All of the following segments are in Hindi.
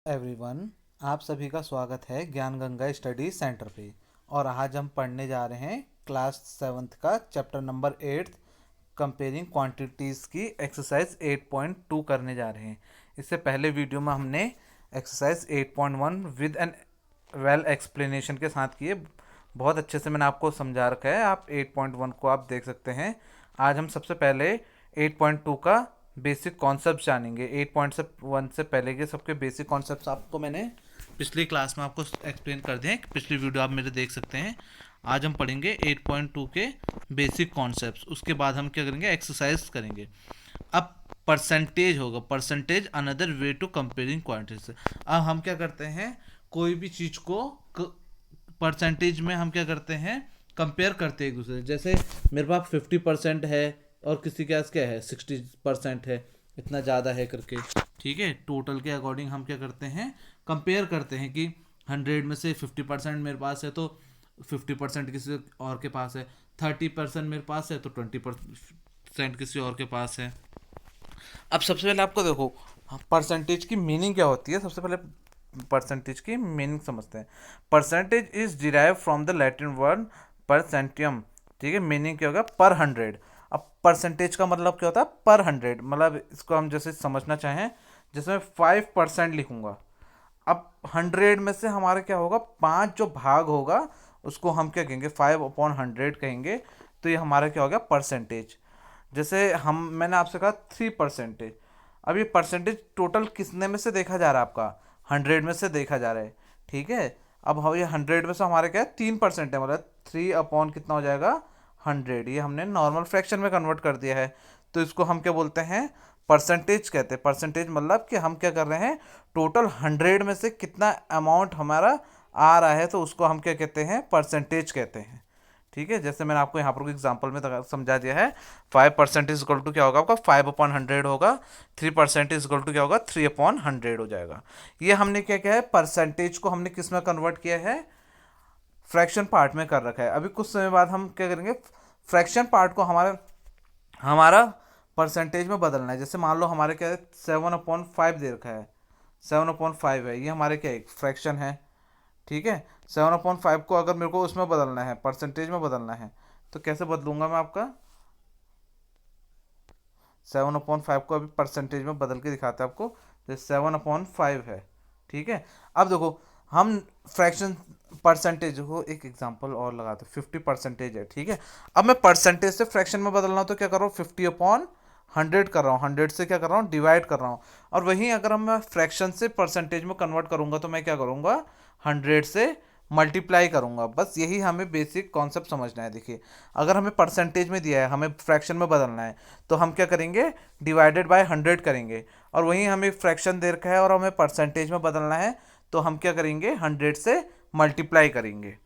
एवरीवन, आप सभी का स्वागत है ज्ञान गंगा स्टडी सेंटर पे। और आज हम पढ़ने जा रहे हैं क्लास 7th का चैप्टर नंबर 8 कंपेयरिंग क्वांटिटीज़ की एक्सरसाइज 8.2 करने जा रहे हैं। इससे पहले वीडियो में हमने exercise 8.1 with an well explanation के साथ किए। बहुत अच्छे से मैंने आपको समझा रखा है, आप 8.1 को आप देख सकते हैं। आज हम सबसे पहले 8.2 का बेसिक कॉन्सेप्ट जानेंगे। 8.1 से पहले के सबके बेसिक कॉन्सेप्ट्स आपको मैंने पिछली क्लास में आपको एक्सप्लेन कर दिए हैं। पिछली वीडियो आप मेरे देख सकते हैं। आज हम पढ़ेंगे 8.2 के बेसिक कॉन्सेप्ट्स, उसके बाद हम क्या करेंगे, एक्सरसाइज करेंगे। अब परसेंटेज होगा, percentage another way to comparing quantities. अब हम क्या करते हैं, कोई भी चीज़ को परसेंटेज में हम क्या करते हैं, कंपेयर करते हैं एक दूसरे से। जैसे मेरे पास 50% है और किसी के पास क्या है 60% है, इतना ज़्यादा है करके। ठीक है, टोटल के अकॉर्डिंग हम क्या करते हैं, कंपेयर करते हैं कि 100 में से 50% मेरे पास है तो 50% किसी और के पास है, 30% मेरे पास है तो 20% किसी और के पास है। अब सबसे पहले आपको देखो परसेंटेज की मीनिंग क्या होती है। सबसे पहले परसेंटेज की मीनिंग समझते हैं। Percentage is derive from the Latin word percentum. ठीक है, मीनिंग क्या होगा, पर 100। अब परसेंटेज का मतलब क्या होता है, पर 100। मतलब इसको हम जैसे समझना चाहें, जैसे मैं 5% लिखूंगा। अब 100 में से हमारे क्या होगा, 5 जो भाग होगा उसको हम क्या कहेंगे, 5/100 कहेंगे। तो ये हमारा क्या हो गया, परसेंटेज। जैसे हम मैंने आपसे कहा 3%। अब ये परसेंटेज टोटल कितने में से देखा जा रहा है, आपका 100 में से देखा जा रहा है। ठीक है, अब हम ये 100 में से हमारे क्या है, 3% है, मतलब 3 कितना हो जाएगा, 100। ये हमने नॉर्मल फ्रैक्शन में कन्वर्ट कर दिया है। तो इसको हम क्या बोलते हैं, परसेंटेज कहते हैं। परसेंटेज मतलब कि हम क्या कर रहे हैं, टोटल 100 में से कितना अमाउंट हमारा आ रहा है, तो उसको हम क्या कहते हैं, परसेंटेज कहते हैं। ठीक है, जैसे मैंने आपको यहाँ पर एग्जांपल में समझा दिया है। 5% इज इक्वल टू क्या होगा आपका, 5/100 होगा। 3% इज इक्वल टू क्या होगा, 3/100 हो जाएगा। ये हमने क्या किया है, परसेंटेज को हमने किस में कन्वर्ट किया है, फ्रैक्शन पार्ट में कर रखा है। अभी कुछ समय बाद हम क्या करेंगे, फ्रैक्शन पार्ट को हमारा हमारा परसेंटेज में बदलना है। जैसे मान लो हमारे क्या है, 7/5 दे रखा है, 7/5 है, ये हमारे क्या एक फ्रैक्शन है। ठीक है, 7/5 को अगर मेरे को उसमें बदलना है, परसेंटेज में बदलना है, तो कैसे बदलूंगा मैं आपका, 7/5 को अभी परसेंटेज में बदल के दिखाते हैं आपको। जैसे 7/5 है। ठीक है, अब देखो हम फ्रैक्शन परसेंटेज को एक एग्जांपल और लगाते हैं। 50% है। ठीक है, अब मैं परसेंटेज से फ्रैक्शन में बदल रहा हूँ, तो क्या कर रहा हूँ, 50/100 कर रहा हूँ। 100 से क्या कर रहा हूँ, डिवाइड कर रहा हूँ। और वहीं अगर हम मैं फ्रैक्शन से परसेंटेज में कन्वर्ट करूंगा, तो मैं क्या करूंगा, 100 से मल्टीप्लाई करूंगा। बस यही हमें बेसिक कॉन्सेप्ट समझना है। देखिए, अगर हमें परसेंटेज में दिया है, हमें फ्रैक्शन में बदलना है, तो हम क्या करेंगे, डिवाइडेड बाय 100 करेंगे। और वहीं हमें फ्रैक्शन दे रखा है और हमें परसेंटेज में बदलना है, तो हम क्या करेंगे, 100 से मल्टीप्लाई करेंगे।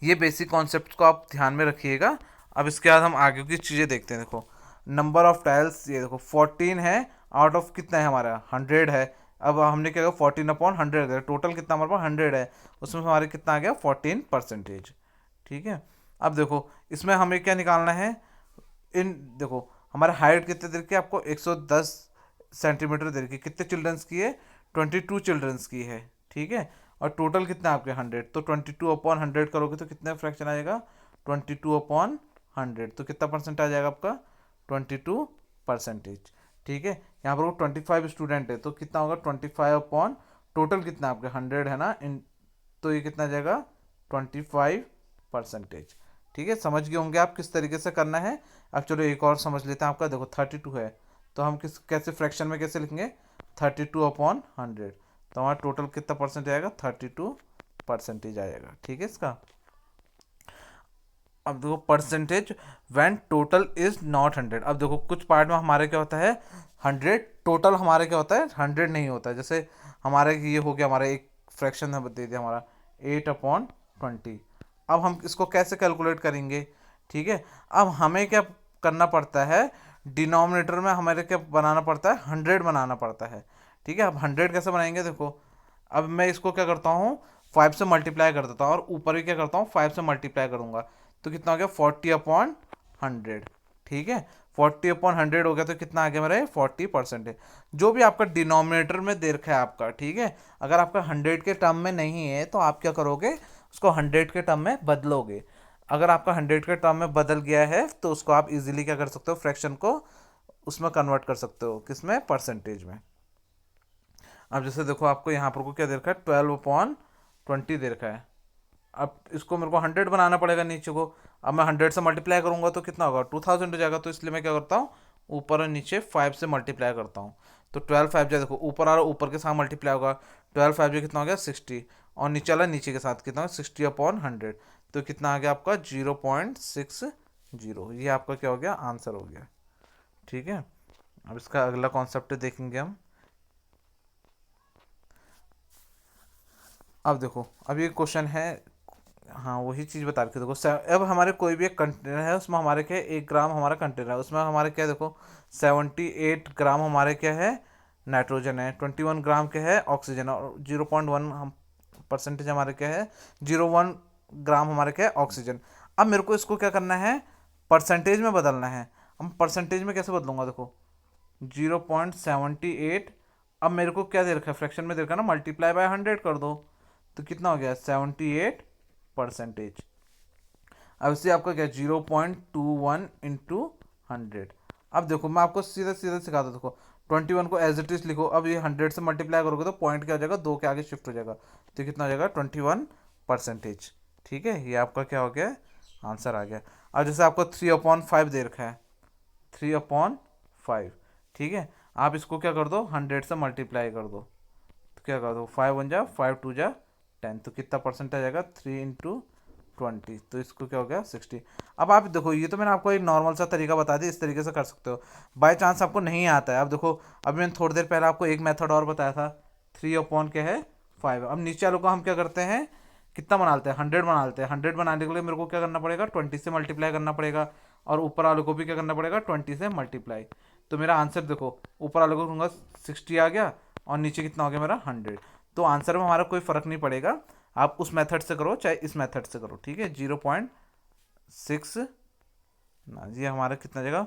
ये बेसिक कॉन्सेप्ट को आप ध्यान में रखिएगा। अब इसके बाद हम आगे की चीज़ें देखते हैं। देखो नंबर ऑफ टाइल्स, ये देखो 14 है, आउट ऑफ कितना है हमारा, 100 है। अब हमने क्या किया, 14/100, टोटल कितना हमारे पास 100 है, उसमें हमारे कितना आ गया, 14%। ठीक है, अब देखो इसमें हमें क्या निकालना है, इन देखो हमारे हाइट कितने दे रखी है आपको, 110 सेंटीमीटर दे रखी है। कितने चिल्ड्रंस की है, 22 चिल्ड्रंस की है। ठीक है, और टोटल कितना आपके 100, तो 22/100 करोगे तो कितना फ्रैक्शन आएगा, 22/100, तो कितना परसेंट आ जाएगा आपका, 22%। ठीक है, यहाँ पर वो 25 स्टूडेंट है, तो कितना होगा, 25 टोटल कितना आपके 100 है ना, इन तो ये कितना आ जाएगा, 25%। ठीक है, समझ गए होंगे आप किस तरीके से करना है। अब चलो एक और समझ लेते हैं। आपका देखो 32 है, तो हम किस कैसे फ्रैक्शन में कैसे लिखेंगे, 32/100, तो हमारा टोटल कितना परसेंट आएगा, 32% आएगा। ठीक है, इसका अब देखो percentage when total is not 100। अब देखो कुछ पार्ट में हमारे क्या होता है, 100 टोटल हमारे क्या होता है, 100 नहीं होता है। जैसे हमारे ये हो गया, हमारा एक फ्रैक्शन है दे दिया हमारा 8/20। अब हम इसको कैसे कैलकुलेट करेंगे। ठीक है, अब हमें क्या करना पड़ता है, डिनोमिनेटर में हमारे क्या बनाना पड़ता है, 100 बनाना पड़ता है। ठीक है, अब 100 कैसे बनाएंगे, देखो अब मैं इसको क्या करता हूँ, 5 से मल्टीप्लाई कर देता हूँ, और ऊपर भी क्या करता हूँ, 5 से मल्टीप्लाई करूंगा, तो कितना हो गया, 40/100। ठीक है, 40/100 हो गया तो कितना आ गया मेरा 40%। जो भी आपका डिनोमिनेटर में दे रखा है आपका, ठीक है, अगर आपका 100 के टर्म में नहीं है तो आप क्या करोगे, उसको 100 के टर्म में बदलोगे। अगर आपका 100 के टर्म में बदल गया है तो उसको आप इजीली क्या कर सकते हो, फ्रैक्शन को उसमें कन्वर्ट कर सकते हो, किसमें, परसेंटेज में। अब जैसे देखो आपको यहाँ पर को क्या दे रखा है, 12/20 दे रखा है। अब इसको मेरे को 100 बनाना पड़ेगा नीचे को। अब मैं 100 से मल्टीप्लाई करूंगा तो कितना होगा, 2000 हो जाएगा। तो इसलिए मैं क्या करता हूँ, ऊपर और नीचे 5 से मल्टीप्लाई करता हूँ। तो 12 5 जो देखो ऊपर आ रहा, ऊपर के साथ मल्टीप्लाई होगा, 12 5 जो कितना हो गया 60, और नीचे वाला नीचे के साथ कितना होगा 60/100। तो कितना आ गया आपका 0.60। ये आपका क्या हो गया, आंसर हो गया। ठीक है, अब इसका अगला कॉन्सेप्ट देखेंगे हम। अब देखो, अब ये क्वेश्चन है, हाँ वही चीज़ बता रखी देखो। अब हमारे कोई भी एक कंटेनर है, उसमें हमारे क्या 1 ग्राम हमारा कंटेनर है, उसमें हमारे क्या देखो 78 ग्राम हमारे क्या है, नाइट्रोजन है, 21 ग्राम क्या है, ऑक्सीजन, और 0.1 हम परसेंटेज हमारे क्या है, 0.1 ग्राम हमारे क्या है, ऑक्सीजन। अब मेरे को इसको क्या करना है, परसेंटेज में बदलना है। हम परसेंटेज में कैसे बदलूंगा, देखो 0.78। अब मेरे को क्या दे रखा है, फ्रैक्शन में दे रखा है ना, मल्टीप्लाई बाय 100 कर दो, तो कितना हो गया 78%। अब इससे आपका क्या 0.21 × 100। अब देखो मैं आपको सीधा सीधा सिखा दूँ, देखो 21 को एज इट इज लिखो। अब ये 100 से मल्टीप्लाई करोगे तो पॉइंट क्या हो जाएगा, 2 के आगे शिफ्ट हो जाएगा, तो कितना हो जाएगा 21%। ठीक है, ये आपका क्या हो गया, आंसर आ गया। अब जैसे आपको 3/5 दे रखा है, 3/5, ठीक है, आप इसको क्या कर दो, 100 से मल्टीप्लाई कर दो, तो क्या कर दो 5 1 जा 5 2 जा 10, तो कितना परसेंट आ जाएगा 3 × 20, तो इसको क्या हो गया 60। अब आप देखो, ये तो मैंने आपको एक नॉर्मल सा तरीका बता दिया, इस तरीके से कर सकते हो। बाय चांस आपको नहीं आता है, अब देखो अभी मैंने थोड़ी देर पहले आपको एक मेथड और बताया था, 3/क्या है 5। अब नीचे वालों को हम क्या करते हैं, कितना बना लेते हैं, 100 बना लेते हैं। 100 बनाने के लिए मेरे को क्या करना पड़ेगा, 20 से मल्टीप्लाई करना पड़ेगा, और ऊपर वालों को भी क्या करना पड़ेगा, 20 से मल्टीप्लाई। तो मेरा आंसर देखो, ऊपर वालों को कहूँगा 60 आ गया, और नीचे कितना हो गया मेरा 100। तो आंसर में हमारा कोई फर्क नहीं पड़ेगा, आप उस मेथड से करो चाहे इस मेथड से करो। ठीक है, 0.6 ना, ये हमारा कितना जगह,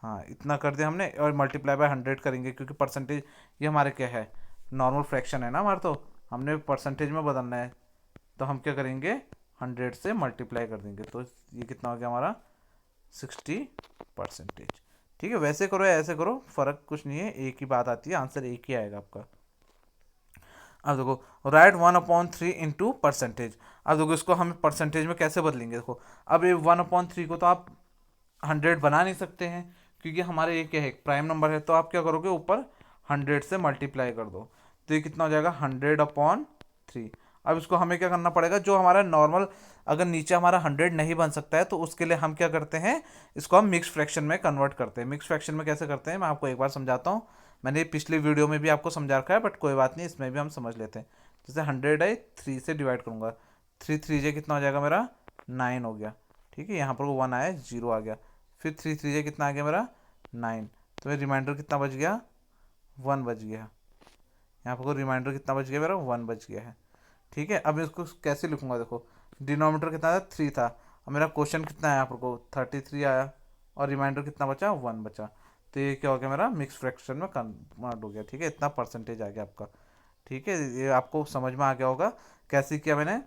हाँ इतना कर दिया हमने, और मल्टीप्लाई बाय 100 करेंगे, क्योंकि परसेंटेज ये हमारे क्या है, नॉर्मल फ्रैक्शन है ना हमारा, तो हमने परसेंटेज में बदलना है, तो हम क्या करेंगे 100 से मल्टीप्लाई कर देंगे, तो ये कितना हो गया हमारा 60%। ठीक है, वैसे करो या ऐसे करो, फर्क कुछ नहीं है, एक ही बात आती है, आंसर एक ही आएगा आपका। अब देखो राइट 1/3 × परसेंटेज। अब देखो इसको हम परसेंटेज में कैसे बदलेंगे, देखो अब ये 1/3 को तो आप 100 बना नहीं सकते हैं, क्योंकि हमारे ये क्या है, प्राइम नंबर है, तो आप क्या करोगे, ऊपर 100 से मल्टीप्लाई कर दो, तो ये कितना हो जाएगा 100/3। अब इसको हमें क्या करना पड़ेगा, जो हमारा नॉर्मल, अगर नीचे हमारा 100 नहीं बन सकता है तो उसके लिए हम क्या करते हैं, इसको हम मिक्स फ्रैक्शन में कन्वर्ट करते हैं। मिक्स फ्रैक्शन में कैसे करते हैं, मैं आपको एक बार समझाता हूँ। मैंने पिछले वीडियो में भी आपको समझा रखा है, बट कोई बात नहीं, इसमें भी हम समझ लेते हैं। जैसे 100 है, 3 से डिवाइड करूंगा, 3 3 कितना हो जाएगा मेरा 9 हो गया। ठीक है, यहाँ पर वो 1 आया, 0 आ गया, फिर 3 3 कितना आ गया मेरा 9, तो मेरा रिमाइंडर कितना बच गया 1 बच गया। यहाँ पर रिमाइंडर कितना बच गया मेरा 1 बच गया है। ठीक है, अब इसको कैसे लिखूंगा, देखो डिनोमीटर कितना था 3 था, अब मेरा क्वेश्चन कितना है, यहाँ पर 33 आया, और रिमाइंडर कितना बचा 1 बचा, तो ये क्या हो गया मेरा मिक्स फ्रैक्शन में कन्वर्ट हो गया। ठीक है, इतना परसेंटेज आ गया आपका। ठीक है, ये आपको समझ में आ गया होगा कैसे किया मैंने।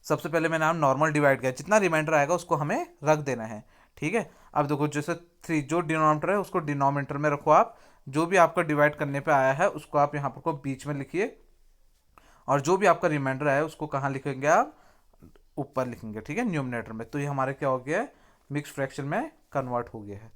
सबसे पहले मैंने नॉर्मल डिवाइड किया, जितना रिमाइंडर आएगा उसको हमें रख देना है। ठीक है, अब देखो जैसे 3 जो डिनोमीटर है उसको डिनोमीटर में रखो आप, जो भी आपका डिवाइड करने पे आया है उसको आप यहाँ पर को बीच में लिखिए, और जो भी आपका रिमाइंडर आया है उसको कहाँ लिखेंगे आप, ऊपर लिखेंगे। ठीक है, न्यूमिनेटर में। तो ये हमारे क्या हो गया है, मिक्स फ्रैक्शन में कन्वर्ट हो गया है।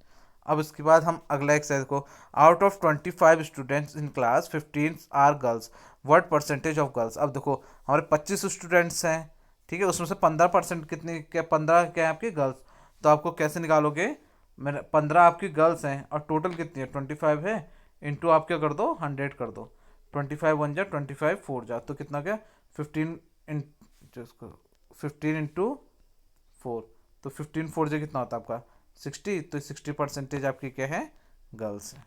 अब इसके बाद हम अगला एक्सरसाइज को, out of 25 students in class 15 are girls, what percentage of girls. अब देखो हमारे 25 स्टूडेंट्स हैं, ठीक है, उसमें से 15% कितनी क्या, 15 क्या है आपकी गर्ल्स, तो आपको कैसे निकालोगे, मेरे 15 आपकी गर्ल्स हैं, और टोटल कितनी है 25 है, इंटू आप क्या कर दो 100 कर दो, 25 1 जा 25 4 जा, तो कितना क्या 15 इन 15 × 4, तो 15 4 जा कितना होता है आपका 60, तो 60% आपकी क्या है गर्ल्स है।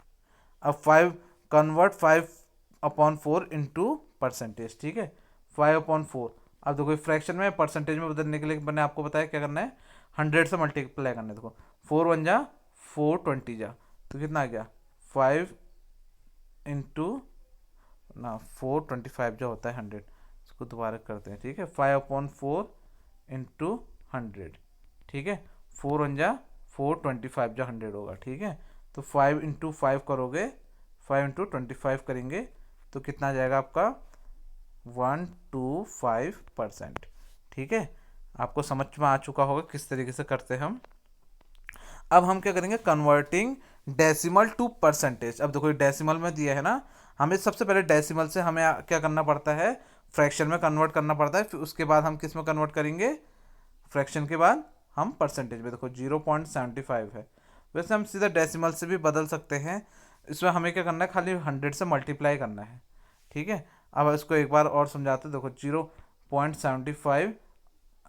अब 5 कन्वर्ट 5/4 इंटू परसेंटेज। ठीक है, 5/4। अब देखो फ्रैक्शन में परसेंटेज में बदलने के लिए मैंने आपको बताया क्या करना है, 100 से मल्टीप्लाई करना है। देखो 4 1 जा 420 जा तो कितना आ गया 5 इंटू ना 425 जो होता है 100, इसको दोबारा करते हैं, ठीक है। 5/4 इंटू 100, ठीक है। 4 × 4 = 425 जो 100 होगा, ठीक है। तो 5 × 5 करोगे, 5 × 25 करेंगे तो कितना आ जाएगा आपका 125%, ठीक है। आपको समझ में आ चुका होगा किस तरीके से करते हैं हम। अब हम क्या करेंगे, कन्वर्टिंग डेसिमल टू परसेंटेज। अब देखो डेसिमल में दिया है ना, हमें सबसे पहले डेसिमल से हमें क्या करना पड़ता है, फ्रैक्शन में कन्वर्ट करना पड़ता है। फिर उसके बाद हम किस में कन्वर्ट करेंगे, फ्रैक्शन के बाद हम परसेंटेज में। देखो 0.75 है, वैसे हम सीधा डेसिमल से भी बदल सकते हैं। इसमें हमें क्या करना है, खाली 100 से मल्टीप्लाई करना है, ठीक है। अब इसको एक बार और समझाते, देखो 0.75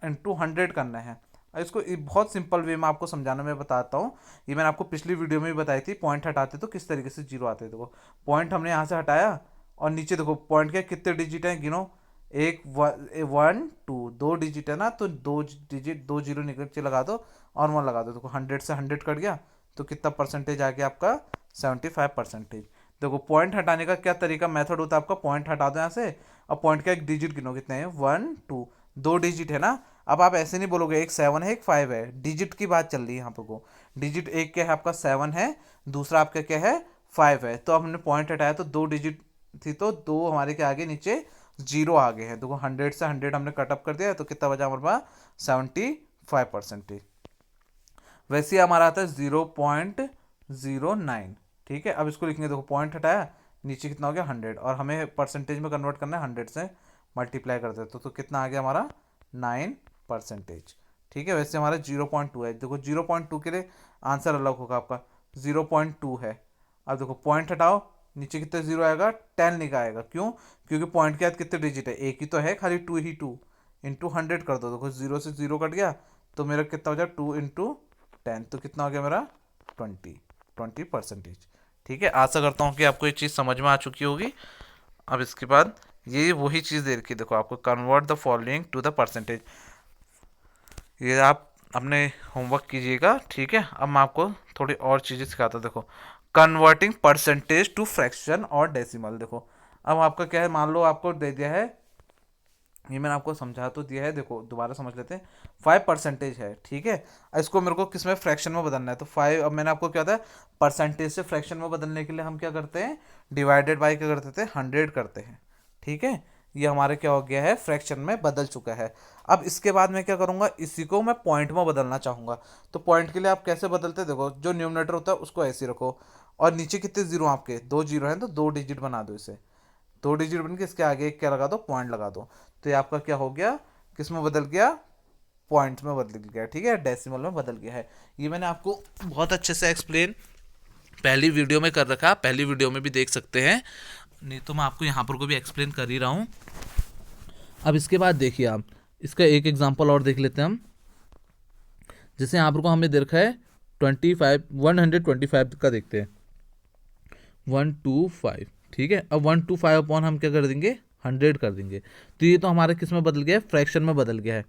इंटू 100 करना है। इसको बहुत सिंपल वे में आपको समझाना मैं बताता हूँ। ये मैंने आपको पिछली वीडियो में भी बताई थी, पॉइंट हटाते तो किस तरीके से जीरो आते। देखो पॉइंट हमने यहाँ से हटाया और नीचे देखो पॉइंट के कितने डिजिट हैं, गिनो। एक 1 2 2 डिजिट है ना, तो 2 डिजिट 2 जीरो नीचे लगा दो और 1 लगा दो। देखो 100 से 100 कट गया तो कितना परसेंटेज आ गया आपका 75%। देखो पॉइंट हटाने का क्या तरीका, मेथड होता है आपका, पॉइंट हटा दो यहाँ से और पॉइंट का एक डिजिट गिनो, कितने हैं 1 2, 2 डिजिट है ना। अब आप ऐसे नहीं बोलोगे एक 7 है एक 5 है, डिजिट की बात चल रही है यहाँ पर। को डिजिट एक क्या है आपका 7 है, दूसरा आपका क्या है 5 है। तो हमने पॉइंट हटाया तो 2 डिजिट थी तो 2 हमारे के आगे नीचे जीरो आ गए हैं। देखो 100 से 100 हमने कटअप कर दिया तो कितना बचा हमारे पास 75%। वैसे ही हमारा आता है 0.09, ठीक है। अब इसको लिखेंगे, देखो पॉइंट हटाया, नीचे कितना हो गया 100 और हमें परसेंटेज में कन्वर्ट करना है, 100 से मल्टीप्लाई कर देते तो कितना आ गया हमारा 9%, ठीक है। वैसे हमारा 0.2 है। देखो 0.2 के लिए आंसर अलग होगा आपका, 0.2 है। अब देखो पॉइंट हटाओ, नीचे कितने जीरो आएगा 10 लिखा आएगा, क्यों, क्योंकि पॉइंट के बाद कितने डिजिट है, एक ही तो है, खाली 2 ही 2 इंटू 100 कर दो। देखो 0 से 0 कट गया तो मेरा कितना हो जाए 2 इंटू 10, तो कितना हो गया मेरा 20%, ठीक है। आशा करता हूँ कि आपको ये चीज़ समझ में आ चुकी होगी। अब इसके बाद ये वही चीज़ दे रखी, देखो आपको convert the following to the percentage. ये आप अपने होमवर्क कीजिएगा, ठीक है। अब मैं आपको थोड़ी और चीज़ें सिखाता हूँ। देखो कन्वर्टिंग परसेंटेज टू फ्रैक्शन और डेसिमल। देखो अब आपका क्या है, मान लो आपको दे दिया है, ये मैंने आपको समझा तो दिया है, देखो दोबारा समझ लेते हैं। 5% है, ठीक है। इसको मेरे को किस में फ्रैक्शन में बदलना है, तो 5, अब मैंने आपको क्या होता है परसेंटेज से फ्रैक्शन में बदलने के लिए हम क्या करते हैं, डिवाइडेड बाई क्या करते थे 100 करते हैं, ठीक है। ये हमारे क्या हो गया है, फ्रैक्शन में बदल चुका है। अब इसके बाद मैं क्या करूंगा, इसी को मैं पॉइंट में बदलना चाहूंगा। तो पॉइंट के लिए आप कैसे बदलते हैं, देखो जो न्यूमरेटर होता है उसको ऐसे रखो और नीचे कितने जीरो आपके 2 जीरो हैं तो 2 डिजिट बना दो इसे। 2 डिजिट बन के इसके आगे एक क्या लगा दो, पॉइंट लगा दो। तो ये आपका क्या हो गया, किस में बदल गया, पॉइंट में बदल गया, ठीक है, डेसिमल में बदल गया है। ये मैंने आपको बहुत अच्छे से एक्सप्लेन पहली वीडियो में कर रखा, पहली वीडियो में भी देख सकते हैं, नहीं तो मैं आपको यहाँ पर को भी एक्सप्लेन कर ही रहा हूँ। अब इसके बाद देखिए आप इसका एक एग्जांपल और देख लेते हैं हम। जैसे यहाँ पर को हमें दे रखा है 125 का देखते हैं, 125, ठीक है। अब 125 अपॉन हम क्या कर देंगे 100 कर देंगे, तो ये तो हमारे किस में बदल गया है, फ्रैक्शन में बदल गया है।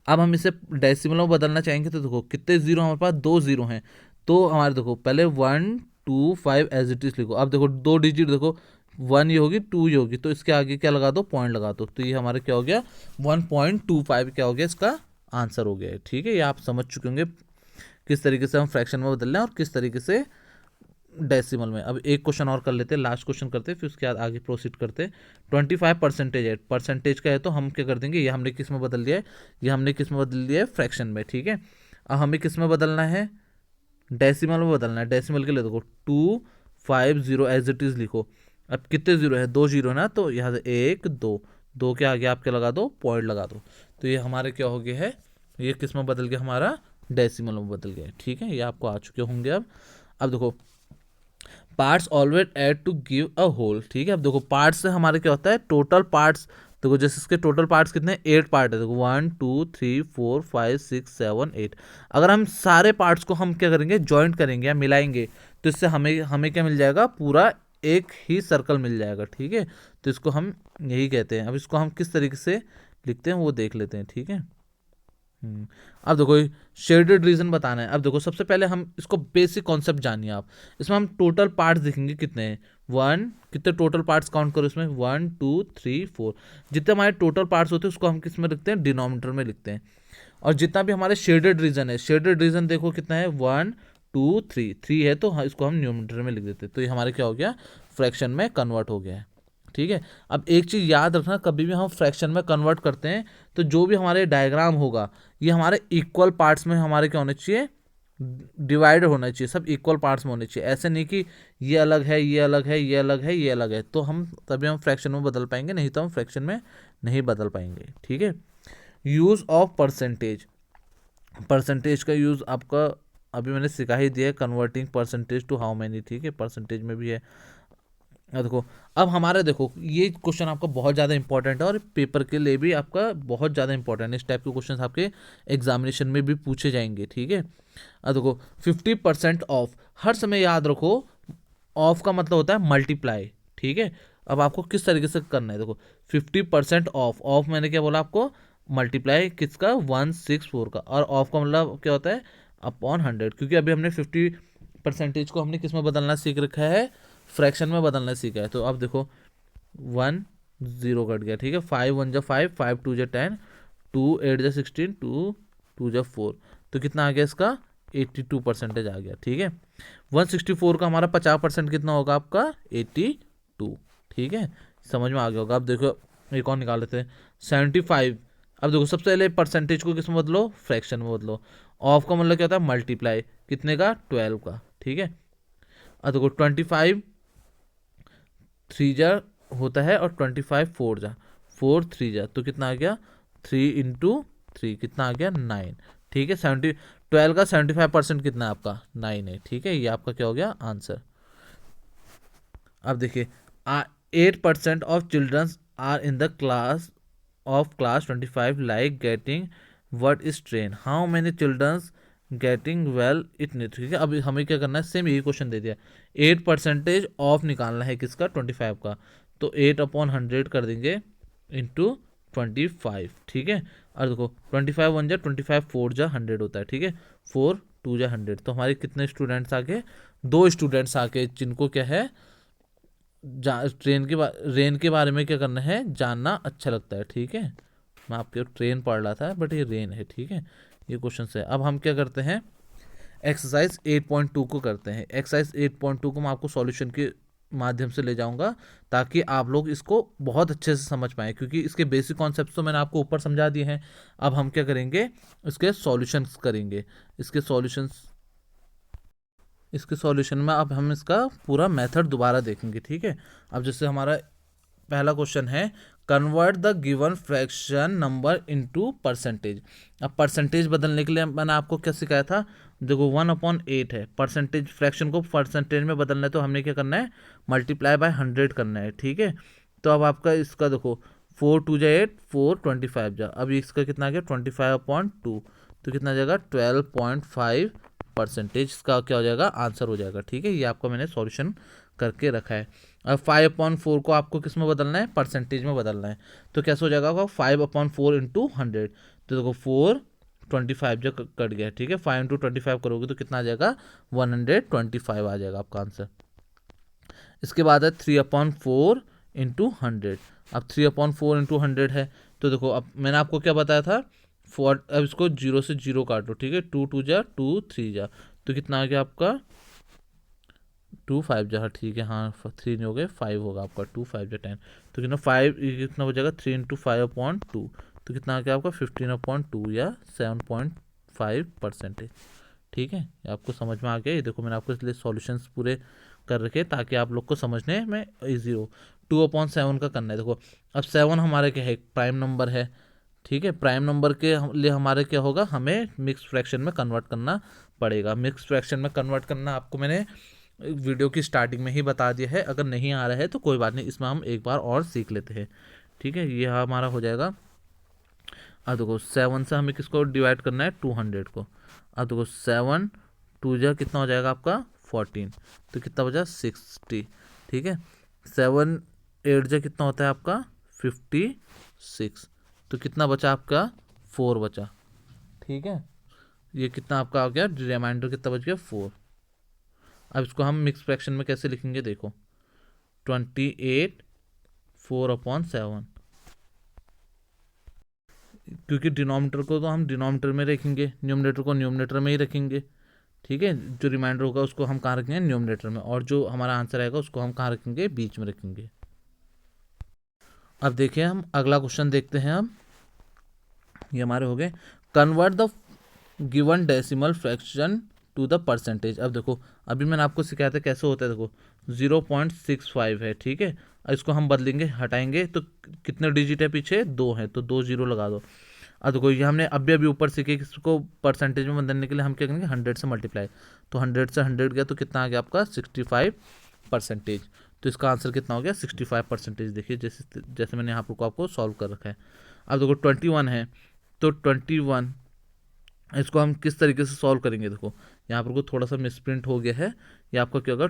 अब हम इसे डेसिमल में बदलना चाहेंगे तो देखो कितने जीरो हमारे पास 2 जीरो हैं, तो हमारे देखो पहले 125 एज इट इज लिखो। अब देखो 2 डिजिट, देखो 1 ये होगी 2 ये होगी, तो इसके आगे क्या लगा दो, पॉइंट लगा दो। तो ये हमारे क्या हो गया 1.25 क्या हो गया, इसका आंसर हो गया है, ठीक है। ये आप समझ चुके होंगे किस तरीके से हम फ्रैक्शन में बदल रहे हैं और किस तरीके से डेसिमल में। अब एक क्वेश्चन और कर लेते हैं, लास्ट क्वेश्चन करते हैं, फिर उसके बाद आगे प्रोसीड करते हैं। 25% है, परसेंटेज का है, तो हम क्या कर देंगे, ये हमने किस में बदल दिया है, ये हमने किस में बदल दिया है, फ्रैक्शन में, ठीक है। अब हमें किस में बदलना है, डेसिमल में बदलना है। डेसिमल के लिए देखो 250 एज इट इज लिखो। अब कितने जीरो है, 2 जीरो ना, तो यहाँ से 1 2 2 के आगे आप क्या लगा दो, पॉइंट लगा दो। तो ये हमारे क्या हो गया है, ये किस में बदल गया, हमारा डेसिमल में बदल गया है, ठीक है। ये आपको आ चुके होंगे। अब देखो parts always add to give a whole, ठीक है। अब देखो पार्ट्स से हमारे क्या होता है, टोटल पार्ट्स। देखो जैसे इसके टोटल पार्ट्स कितने, 8 पार्ट है। देखो 1 2 3 4 5 6 7 8। अगर हम सारे पार्ट्स को हम क्या करेंगे, जॉइंट करेंगे या मिलाएंगे, तो इससे हमें हमें क्या मिल जाएगा, पूरा एक ही सर्कल मिल जाएगा, ठीक है। तो इसको हम यही कहते हैं। अब इसको हम किस तरीके से लिखते हैं वो देख लेते हैं, ठीक है। अब देखो शेडेड रीजन बताना है। अब देखो सबसे पहले हम इसको बेसिक कॉन्सेप्ट जानिए आप। इसमें हम टोटल पार्ट्स देखेंगे कितने हैं। कितने टोटल पार्ट्स काउंट करो इसमें, 1 2 3 4। जितने हमारे टोटल पार्ट्स होते हैं उसको हम किस में लिखते हैं, डिनोमिनेटर में लिखते हैं। और जितना भी हमारे शेडेड रीजन है, शेडेड रीजन देखो कितना है, 1 2 3, 3 है तो इसको हम न्यूमिनेटर में लिख देते हैं। तो ये हमारे क्या हो गया, फ्रैक्शन में कन्वर्ट हो गया है। ठीक है। अब एक चीज़ याद रखना, कभी भी हम फ्रैक्शन में कन्वर्ट करते हैं तो जो भी हमारे डायग्राम होगा ये हमारे इक्वल पार्ट्स में हमारे क्या होने चाहिए, डिवाइड होना चाहिए, सब इक्वल पार्ट्स में होने चाहिए। ऐसे नहीं कि ये अलग है, ये अलग है, ये अलग है, ये अलग है, तो हम तभी हम फ्रैक्शन में बदल पाएंगे, नहीं तो हम फ्रैक्शन में नहीं बदल पाएंगे। ठीक है। Use of percentage. परसेंटेज का यूज़ आपका अभी मैंने सिखा ही दिया है, converting percentage to how many. ठीक है, परसेंटेज में भी है। देखो अब हमारा देखो ये क्वेश्चन आपका बहुत ज़्यादा इंपॉर्टेंट है और पेपर के लिए भी आपका बहुत ज़्यादा इंपॉर्टेंट है। इस टाइप के क्वेश्चन आपके एग्जामिनेशन में भी पूछे जाएंगे। ठीक है। अब देखो 50% ऑफ, हर समय याद रखो ऑफ का मतलब होता है मल्टीप्लाई। ठीक है। अब आपको किस तरीके से करना है, देखो 50% ऑफ, ऑफ मैंने क्या बोला आपको, मल्टीप्लाई किसका, 164 का। और ऑफ का मतलब क्या होता है, अपॉन 100। क्योंकि अभी हमने 50% को हमने किस में बदलना सीख रखा है, फ्रैक्शन में बदलना सीखा है। तो अब देखो 1 0 कट गया। ठीक है। 5 1 जा 5, 5 2 जा 10, 2 8 जा 16, 2 2 जा 4। तो कितना आ गया इसका, 82% आ गया। ठीक है। 164 का हमारा 50% कितना होगा आपका, 82। ठीक है, समझ में आ गया होगा। अब देखो एक और निकाल लेते हैं, 75। अब देखो सबसे पहले परसेंटेज को किस में बदलो, फ्रैक्शन में बदलो। ऑफ का मतलब क्या होता है, मल्टीप्लाई कितने का, 12 का। ठीक है। अब देखो 25 3 जा होता है और 25 4 जा, 4 3 जा, तो कितना आ गया, 3 × 3 कितना आ गया, 9। ठीक है। 12 का 75% कितना है आपका, 9 है। ठीक है, ये आपका क्या हो गया आंसर। अब देखिए 8% of childrens are in the class 25 like getting what is train, how many childrens getting well it नहीं। ठीक है। अब हमें क्या करना है, सेम यही क्वेश्चन दे दिया, 8% ऑफ निकालना है किसका, 25 का। तो 8/100 कर देंगे इंटू 25। ठीक है। और देखो 25 1 जा 25, 4 जा 100 होता है। ठीक है। 4 2 जा 100, तो हमारे कितने स्टूडेंट्स आ गए, 2 स्टूडेंट्स आ गए जिनको क्या है, रेन के बारे में क्या करना है, जानना अच्छा लगता है। ठीक है। मैं आपके ट्रेन पढ़ रहा था बट ये रेन है। ठीक है, ये क्वेश्चन है। अब हम क्या करते हैं, एक्सरसाइज 8.2 को करते हैं। एक्सरसाइज 8.2 को मैं आपको सॉल्यूशन के माध्यम से ले जाऊंगा ताकि आप लोग इसको बहुत अच्छे से समझ पाएँ, क्योंकि इसके बेसिक कॉन्सेप्ट तो मैंने आपको ऊपर समझा दिए हैं। अब हम क्या करेंगे, इसके सॉल्यूशंस करेंगे। इसके सॉल्यूशंस इसके सॉल्यूशन में अब हम इसका पूरा मेथड दोबारा देखेंगे। ठीक है। अब जैसे हमारा पहला क्वेश्चन है, convert the given fraction number into percentage. अब परसेंटेज बदलने के लिए मैंने आपको क्या सिखाया था, देखो 1/8 है, परसेंटेज फ्रैक्शन को परसेंटेज में बदलना है तो हमने क्या करना है, मल्टीप्लाई बाय 100 करना है। ठीक है। तो अब आपका इसका देखो 4 2 जा 8, 4 25 जा, अब इसका कितना आ गया, 25/2, तो कितना आ जाएगा, 12.5% इसका क्या हो जाएगा, आंसर हो जाएगा। ठीक है, ये आपका मैंने सॉल्यूशन करके रखा है। अब 5/4 को आपको किस में बदलना है, परसेंटेज में बदलना है। तो कैसे हो जाएगा, 5/4 इंटू 100। तो देखो 4 25 जो कट गया। ठीक है। 5 × 25 करोगे तो कितना आ जाएगा, 125 आ जाएगा आपका आंसर। इसके बाद है 3/4 इंटू 100। अब 3/4 इंटू 100 है, तो देखो अब मैंने आपको क्या बताया था, अब इसको 0 से 0 काटो। ठीक है। 2 2 जा 2 3 जा, तो कितना आ गया आपका, 2 5 जा, हाँ ठीक है, हाँ 3 नहीं हो गए, 5 होगा आपका, 2 5 जा 10, तो कितना 5, कितना हो जाएगा, 3 × 5/2, तो कितना आ गया आपका 15/2 या 7.5%। ठीक है, ये आपको समझ में आ गया। ये देखो मैंने आपको इसलिए सॉल्यूशंस पूरे कर रखे ताकि आप लोग को समझने में ईजी हो। 2/7 का करना है। देखो अब 7 हमारे क्या है, प्राइम नंबर है। ठीक है, प्राइम नंबर के लिए हमारे क्या होगा, हमें मिक्स फ्रैक्शन में कन्वर्ट करना पड़ेगा। मिक्स फ्रैक्शन में कन्वर्ट करना आपको मैंने वीडियो की स्टार्टिंग में ही बता दिया है, अगर नहीं आ रहा है तो कोई बात नहीं, इसमें हम एक बार और सीख लेते हैं। ठीक है, ये हमारा हो जाएगा। अब देखो 7 से हमें किसको डिवाइड करना है, 200 को। अब देखो 7 2 जा कितना हो जाएगा आपका, 14, तो कितना बचा, 60। ठीक है। 7 8 जा कितना होता है आपका, 56, तो कितना बचा आपका, 4 बचा। ठीक है, ये कितना आपका आ गया, रिमाइंडर कितना बच गया 4। अब इसको हम मिक्स फ्रैक्शन में कैसे लिखेंगे देखो, 28 4/7, क्योंकि डिनोमिनेटर को तो हम डिनोमिनेटर में रखेंगे, न्यूमरेटर को न्यूमरेटर में ही रखेंगे, ठीक है। जो रिमाइंडर होगा उसको हम कहाँ रखेंगे, न्यूमरेटर में, और जो हमारा आंसर आएगा उसको हम कहाँ रखेंगे, बीच में रखेंगे। अब देखिए हम अगला क्वेश्चन देखते हैं। अब ये हमारे हो गए, convert the given decimal fraction to the percentage. अब देखो, अभी मैंने आपको सिखाया था कैसे होता है, देखो 0.65 है, ठीक है। अब इसको हम बदलेंगे, हटाएंगे तो कितने डिजिट है पीछे, 2 है, तो 2 0 लगा दो। अब देखो ये हमने अभी अभी ऊपर सीखे कि इसको परसेंटेज में बदलने के लिए हम क्या करेंगे, 100 से मल्टीप्लाई, तो 100 से 100 गया तो कितना आ गया आपका 65%। तो इसका आंसर कितना हो गया 65%। देखिए जैसे जैसे मैंने यहाँ पर आपको सॉल्व कर रखा है। अब देखो 21 है, तो 21 इसको हम किस तरीके से सॉल्व करेंगे, देखो यहाँ पर को थोड़ा सा मिसप्रिंट हो गया है, ये आपका क्या होगा,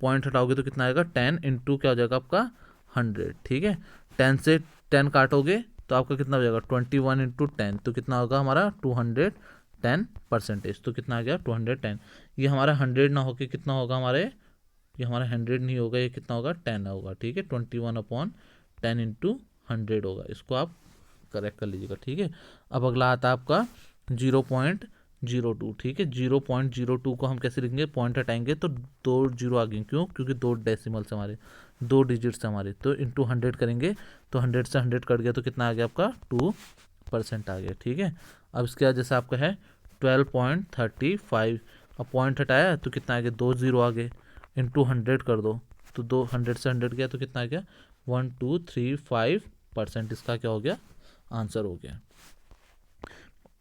पॉइंट हटाओगे तो कितना आएगा 10 इंटू क्या हो जाएगा आपका 100, ठीक है। 10 से 10 काटोगे तो आपका कितना हो जाएगा 21 इंटू 10, तो कितना होगा हमारा 210%। तो कितना आ गया 210। ये हमारा 100 ना होके कितना होगा हमारे, ये हमारा 100 नहीं होगा, ये कितना होगा 10 होगा, ठीक है। 21/10 इंटू 100 होगा, इसको आप करेक्ट कर लीजिएगा, ठीक है। अब अगला आता है आपका 0.02, ठीक है। 0.02 को हम कैसे लिखेंगे, पॉइंट हटाएंगे तो 2 0 आ गए, क्यों, क्योंकि 2 डेसिमल्स हमारे, 2 डिजिट्स हमारे, तो इंटू 100 करेंगे तो 100 से 100 कट गया तो कितना आ गया आपका 2% आ गया, ठीक है। अब इसके बाद जैसे आपका है 12.35, अब पॉइंट हटाया तो कितना आ गया 2 0 आ गए, इंटू 100 कर दो तो 200 से 100 गया तो कितना आ गया 1235%। इसका क्या हो गया, आंसर हो गया।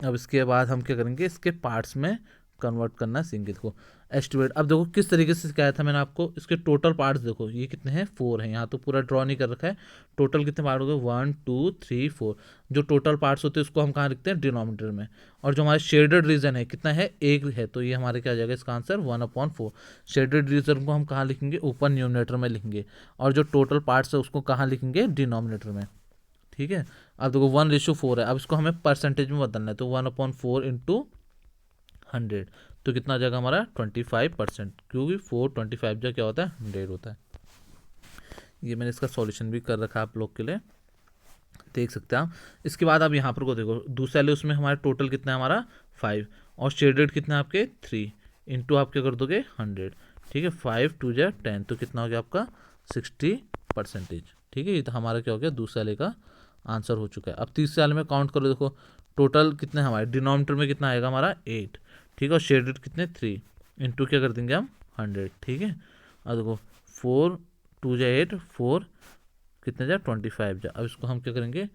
अब इसके बाद हम क्या करेंगे, इसके पार्ट्स में कन्वर्ट करना सीखेंगे। देखो एस्टिमेट, अब देखो किस तरीके से सिखाया था मैंने आपको, इसके टोटल पार्ट्स देखो ये कितने हैं 4 हैं, यहाँ तो पूरा ड्रॉ नहीं कर रखा है। टोटल कितने पार्ट हो गए 1 2 3 4। जो टोटल पार्ट्स होते हैं उसको हम कहाँ लिखते हैं, डिनोमिनेटर में। और जो हमारे शेडेड रीजन है कितना है, 1 है, तो ये हमारे क्या आ जाएगा, इसका आंसर 1/4। शेडेड रीजन को हम कहाँ लिखेंगे, ऊपर न्यूमरेटर में लिखेंगे, और जो टोटल पार्ट्स है उसको कहाँ लिखेंगे, डिनोमिनेटर में, ठीक है। अब देखो 1:4 है, अब इसको हमें परसेंटेज में बदलना है, तो 1/4 इंटू 100, तो कितना आ जाएगा हमारा 25%, क्योंकि 425 जो क्या होता है 100 होता है। ये मैंने इसका सॉल्यूशन भी कर रखा है आप लोग के लिए, देख सकते हैं आप। इसके बाद आप यहाँ पर को देखो, दूसरे वाले उसमें हमारा टोटल कितना है हमारा 5, और शेडेड कितना है आपके 3, इंटू आप क्या कर दोगे 100, ठीक है। 5 2 10, तो कितना हो गया आपका 60%, ठीक है। ये तो हमारा क्या हो गया, दूसरे वाले का आंसर हो चुका है। अब तीसरे वाले में काउंट करो, देखो टोटल कितने हमारे डिनोमिनेटर में कितना आएगा हमारा 8, ठीक है, और शेडेड कितने 3, इंटू क्या कर देंगे हम 100, ठीक है। अब देखो 4 2 8, 4 कितने 25 अब इसको हम क्या करेंगे,